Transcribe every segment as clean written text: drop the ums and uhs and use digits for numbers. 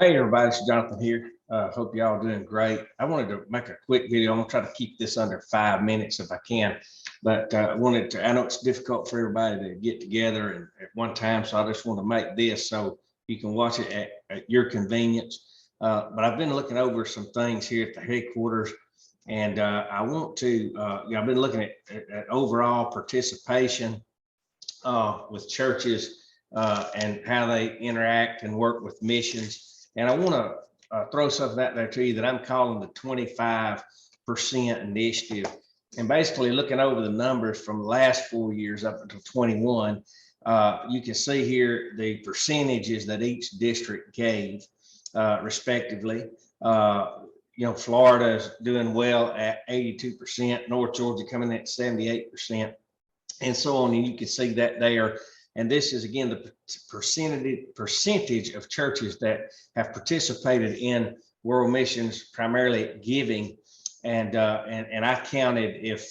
Hey everybody, it's Jonathan here. Hope y'all doing great. I wanted to make a quick video. I'm gonna try to keep this under 5 minutes if I can, but I know it's difficult for everybody to get together and at one time, so I just want to make this so you can watch it at your convenience. But I've been looking over some things here at the headquarters, and I want to, I've been looking at overall participation with churches and how they interact and work with missions. And I want to throw something out there to you that I'm calling the 25% initiative. And basically looking over the numbers from the last 4 years up until 21, you can see here the percentages that each district gave respectively. Florida is doing well at 82%, North Georgia coming in at 78%, and so on. And you can see that there. And this is again the percentage of churches that have participated in world missions, primarily giving. And I counted if,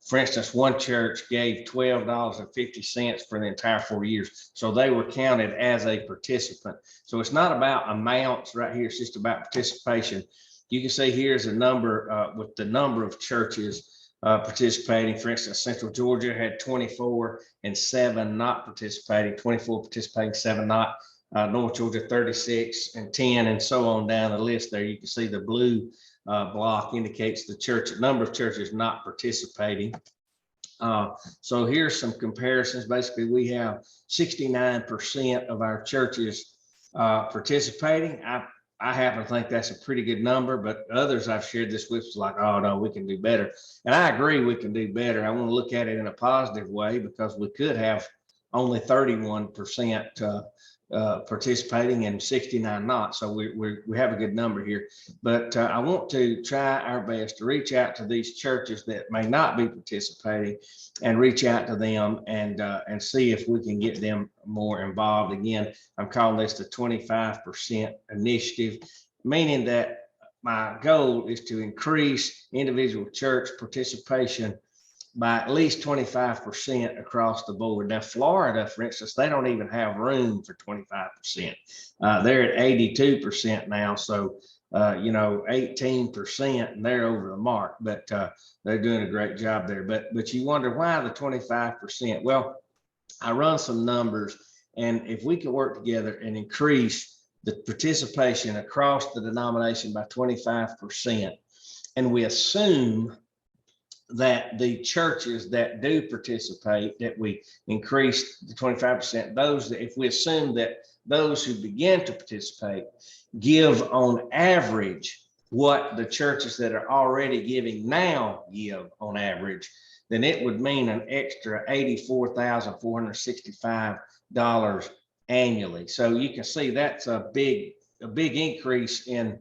for instance, one church gave $12.50 for the entire 4 years, so they were counted as a participant. So it's not about amounts right here; it's just about participation. You can see here's a number with the number of churches participating. For instance, Central Georgia had 24 and 7 not participating, 24 participating, 7 not. North Georgia 36 and 10, and so on down the list there. You can see the blue block indicates the number of churches not participating. So here's some comparisons. Basically, we have 69% of our churches participating. I happen to think that's a pretty good number, but others I've shared this with is like, oh no, we can do better. And I agree we can do better. I want to look at it in a positive way because we could have only 31% participating and 69 not. So we have a good number here. But I want to try our best to reach out to these churches that may not be participating and reach out to them and see if we can get them more involved. Again, I'm calling this the 25% initiative, meaning that my goal is to increase individual church participation by at least 25% across the board. Now, Florida, for instance, they don't even have room for 25%. They're at 82% now. So, 18%, and they're over the mark, but they're doing a great job there. But you wonder why the 25%? Well, I run some numbers, and if we can work together and increase the participation across the denomination by 25%, and we assume that the churches that do participate, that we increase the 25%, those that, if we assume that those who begin to participate give on average what the churches that are already giving now give on average, then it would mean an extra $84,465 annually. So you can see that's a big increase in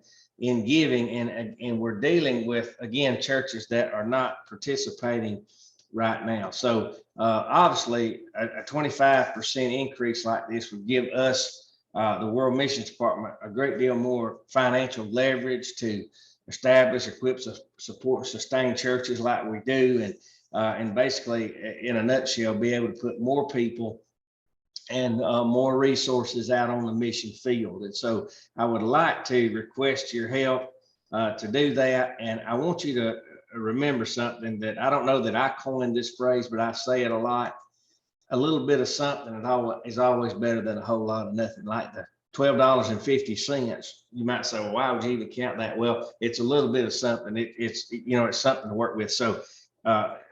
giving, and we're dealing with, again, churches that are not participating right now. So obviously a 25% increase like this would give us, the World Missions Department, a great deal more financial leverage to establish, equip, support, and sustain churches like we do, and basically, in a nutshell, be able to put more people and more resources out on the mission field. And so I would like to request your help to do that. And I want you to remember something that I don't know that I coined this phrase, but I say it a lot. A little bit of something is always better than a whole lot of nothing. Like the $12.50. You might say, well, why would you even count that? Well, it's a little bit of something. It's something to work with. So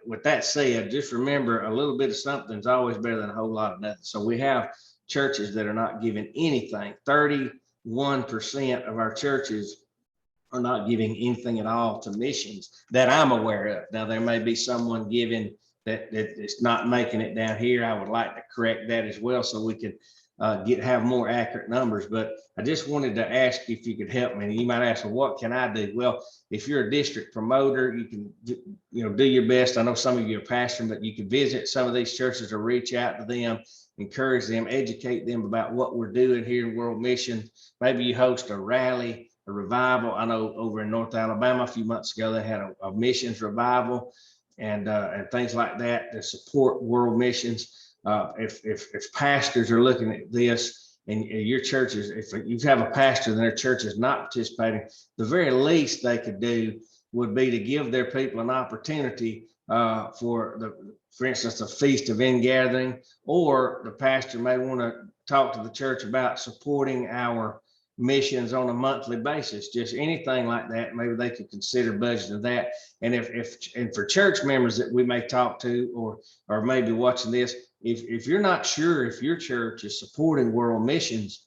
with that said, just remember, a little bit of something is always better than a whole lot of nothing. So we have churches that are not giving anything. 31% of our churches are not giving anything at all to missions that I'm aware of. Now, there may be someone giving that is not making it down here. I would like to correct that as well, so we can have more accurate numbers. But I just wanted to ask you if you could help me. You might ask, well, what can I do? Well, if you're a district promoter, you can do your best. I know some of you are pastoring, but you can visit some of these churches or reach out to them, encourage them, educate them about what we're doing here in World Mission. Maybe you host a rally, a revival. I know over in North Alabama a few months ago they had a missions revival and things like that to support World Missions. If pastors are looking at this and your church is, if you have a pastor and their church is not participating, the very least they could do would be to give their people an opportunity for instance, a feast of ingathering, or the pastor may want to talk to the church about supporting our missions on a monthly basis, just anything like that. Maybe they could consider budgeting that. And and for church members that we may talk to, or maybe watching this, if you're not sure if your church is supporting world missions,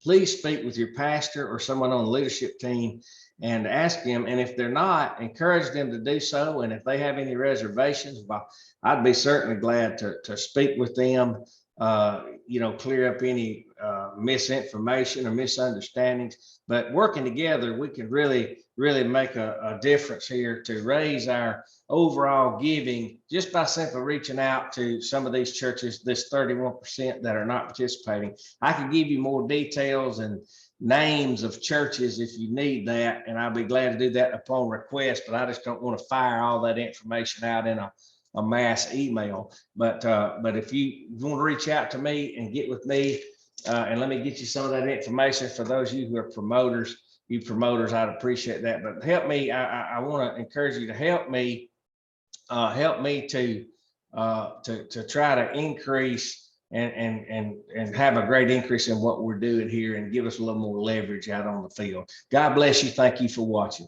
please speak with your pastor or someone on the leadership team and ask them. And if they're not, encourage them to do so. And if they have any reservations, well, I'd be certainly glad to speak with them, clear up any misinformation or misunderstandings. But working together, we can really, really make a difference here to raise our overall giving just by simply reaching out to some of these churches, this 31% that are not participating. I can give you more details and names of churches if you need that, and I'll be glad to do that upon request, but I just don't want to fire all that information out in a mass email. But if you want to reach out to me and get with me, and let me get you some of that information for those of you who are promoters, I'd appreciate that. But help me, I want to encourage you to help me to try to increase and have a great increase in what we're doing here and give us a little more leverage out on the field. God bless you. Thank you for watching.